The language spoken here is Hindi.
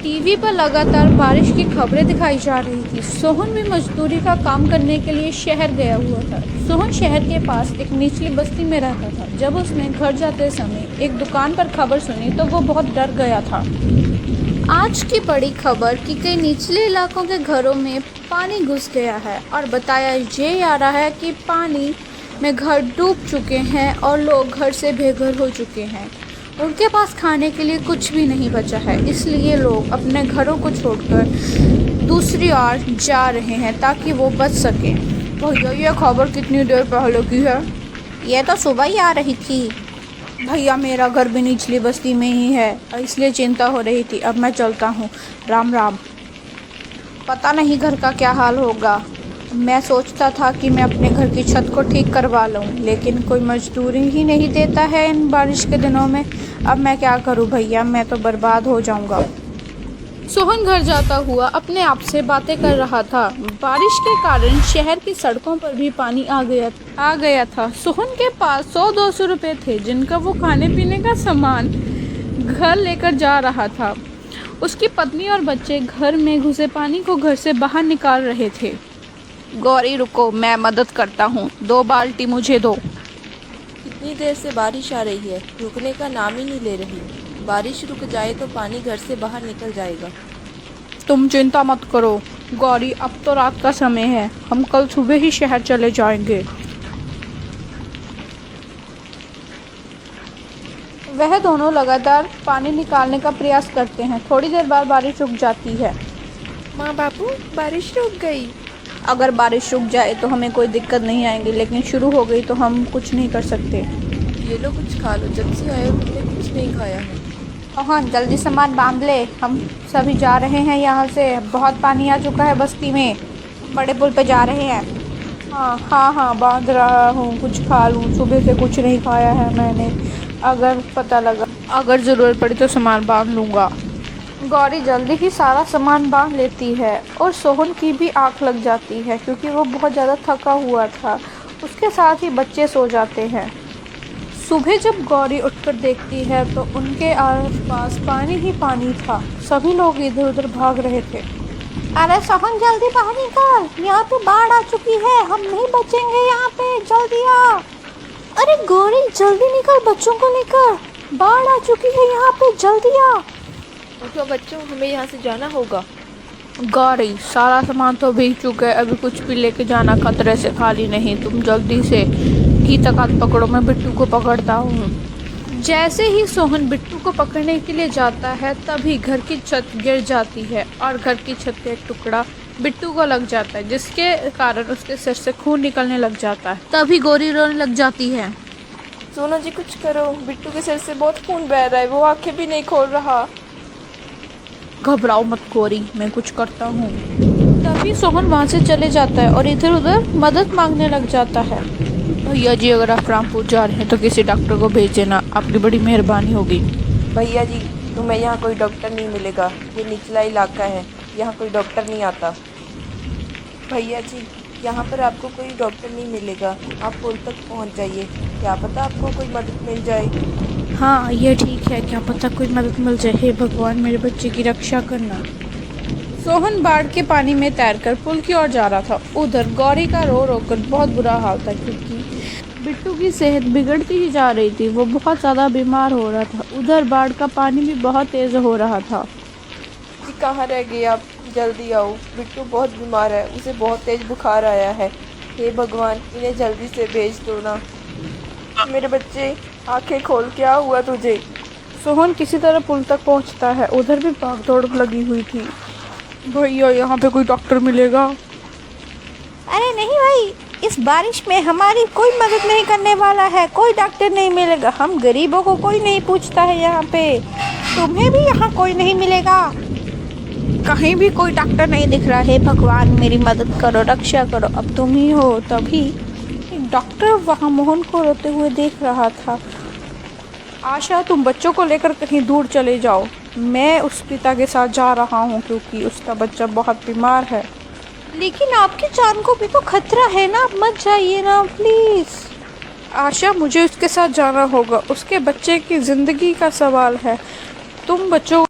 टीवी पर लगातार बारिश की खबरें दिखाई जा रही थी। सोहन भी मजदूरी का काम करने के लिए शहर गया हुआ था। सोहन शहर के पास एक निचली बस्ती में रहता था। जब उसने घर जाते समय एक दुकान पर खबर सुनी तो वो बहुत डर गया था। आज की बड़ी खबर कि कई निचले इलाकों के घरों में पानी घुस गया है और बताया ये जा रहा है कि पानी में घर डूब चुके हैं और लोग घर से बेघर हो चुके हैं। उनके पास खाने के लिए कुछ भी नहीं बचा है, इसलिए लोग अपने घरों को छोड़कर दूसरी ओर जा रहे हैं ताकि वो बच सकें। भैया ये खबर कितनी देर पहले की है? ये तो सुबह ही आ रही थी। भैया मेरा घर भी निचली बस्ती में ही है, इसलिए चिंता हो रही थी। अब मैं चलता हूँ। राम राम। पता नहीं घर का क्या हाल होगा। मैं सोचता था कि मैं अपने घर की छत को ठीक करवा लूँ, लेकिन कोई मजदूरी ही नहीं देता है इन बारिश के दिनों में। अब मैं क्या करूँ भैया, मैं तो बर्बाद हो जाऊँगा। सोहन घर जाता हुआ अपने आप से बातें कर रहा था। बारिश के कारण शहर की सड़कों पर भी पानी आ गया था। सोहन के पास 100-200 रुपए थे, जिनका वो खाने पीने का सामान घर लेकर जा रहा था। उसकी पत्नी और बच्चे घर में घुसे पानी को घर से बाहर निकाल रहे थे। गौरी रुको, मैं मदद करता हूँ, 2 बाल्टी मुझे दो। कितनी देर से बारिश आ रही है, रुकने का नाम ही नहीं ले रही। बारिश रुक जाए तो पानी घर से बाहर निकल जाएगा। तुम चिंता मत करो गौरी, अब तो रात का समय है, हम कल सुबह ही शहर चले जाएंगे। वह दोनों लगातार पानी निकालने का प्रयास करते हैं। थोड़ी देर बाद बारिश रुक जाती है। माँ बापू, बारिश रुक गई। अगर बारिश रुक जाए तो हमें कोई दिक्कत नहीं आएगी, लेकिन शुरू हो गई तो हम कुछ नहीं कर सकते। ये लो कुछ खा लो, जब से आए हो तुमने कुछ नहीं खाया है। हाँ, जल्दी सामान बांध ले, हम सभी जा रहे हैं यहाँ से। बहुत पानी आ चुका है बस्ती में, बड़े पुल पे जा रहे हैं। हाँ बांध रहा हूँ, कुछ खा लूँ, सुबह से कुछ नहीं खाया है मैंने। अगर ज़रूरत पड़ी तो सामान बांध लूँगा। गौरी जल्दी ही सारा सामान बांध लेती है और सोहन की भी आँख लग जाती है क्योंकि वो बहुत ज़्यादा थका हुआ था। उसके साथ ही बच्चे सो जाते हैं। सुबह जब गौरी उठकर देखती है तो उनके आसपास पानी ही पानी था। सभी लोग इधर उधर भाग रहे थे। अरे सोहन जल्दी बाहर निकल, यहाँ पे बाढ़ आ चुकी है, हम नहीं बचेंगे यहाँ पे, जल्दी आ। अरे गौरी जल्दी निकल, बच्चों को लेकर, बाढ़ आ चुकी है यहाँ पे, जल्दी आ। उठो बच्चों, हमें यहाँ से जाना होगा। गौरी सारा सामान तो भीग चुका है, अभी कुछ भी लेके जाना खतरे से खाली नहीं। तुम जल्दी से की तकात पकड़ो, मैं बिट्टू को पकड़ता हूँ। जैसे ही सोहन बिट्टू को पकड़ने के लिए जाता है तभी घर की छत गिर जाती है और घर की छत का एक टुकड़ा बिट्टू को लग जाता है, जिसके कारण उसके सिर से खून निकलने लग जाता है। तभी गौरी रोने लग जाती है। सोना जी कुछ करो, बिट्टू के सिर से बहुत खून बह रहा है, वो आंखें भी नहीं खोल रहा। घबराओ मत गौरी, मैं कुछ करता हूँ। तभी सोहन वहाँ से चले जाता है और इधर उधर मदद मांगने लग जाता है। भैया जी अगर आप रामपुर जा रहे हैं तो किसी डॉक्टर को भेज देना, आपकी बड़ी मेहरबानी होगी। भैया जी तुम्हें यहाँ कोई डॉक्टर नहीं मिलेगा, ये निचला इलाका है, यहाँ कोई डॉक्टर नहीं आता। भैया जी यहाँ पर आपको कोई डॉक्टर नहीं मिलेगा, आप पुल तक पहुँच जाइए, क्या पता आपको कोई मदद मिल जाए। हाँ ये ठीक है, क्या पता कोई मदद मिल जाए। हे भगवान मेरे बच्चे की रक्षा करना। सोहन बाढ़ के पानी में तैरकर पुल की ओर जा रहा था। उधर गौरी का रो रो कर बहुत बुरा हाल था क्योंकि बिट्टू की सेहत बिगड़ती ही जा रही थी, वो बहुत ज़्यादा बीमार हो रहा था। उधर बाढ़ का पानी भी बहुत तेज़ हो रहा था। जी कहाँ रह गए आप, जल्दी आओ, बिट्टू बहुत बीमार है, उसे बहुत तेज़ बुखार आया है। हे भगवान इन्हें जल्दी से भेज दो ना। मेरे बच्चे आंखें खोल, क्या हुआ तुझे? सोहन किसी तरह पुल तक पहुंचता है। उधर भी भाग दौड़ लगी हुई थी। भैया यहाँ पे कोई डॉक्टर मिलेगा? अरे नहीं भाई, इस बारिश में हमारी कोई मदद नहीं करने वाला है, कोई डॉक्टर नहीं मिलेगा। हम गरीबों को कोई नहीं पूछता है यहाँ पे। तुम्हें भी यहाँ कोई नहीं मिलेगा, कहीं भी कोई डॉक्टर नहीं दिख रहा है। भगवान मेरी मदद करो, रक्षा करो, अब तुम ही हो। तभी एक डॉक्टर वहाँ मोहन को रोते हुए देख रहा था। आशा तुम बच्चों को लेकर कहीं दूर चले जाओ, मैं उस पिता के साथ जा रहा हूँ क्योंकि उसका बच्चा बहुत बीमार है। लेकिन आपकी जान को भी तो खतरा है ना, आप मत जाइए ना प्लीज़। आशा मुझे उसके साथ जाना होगा, उसके बच्चे की ज़िंदगी का सवाल है। तुम बच्चों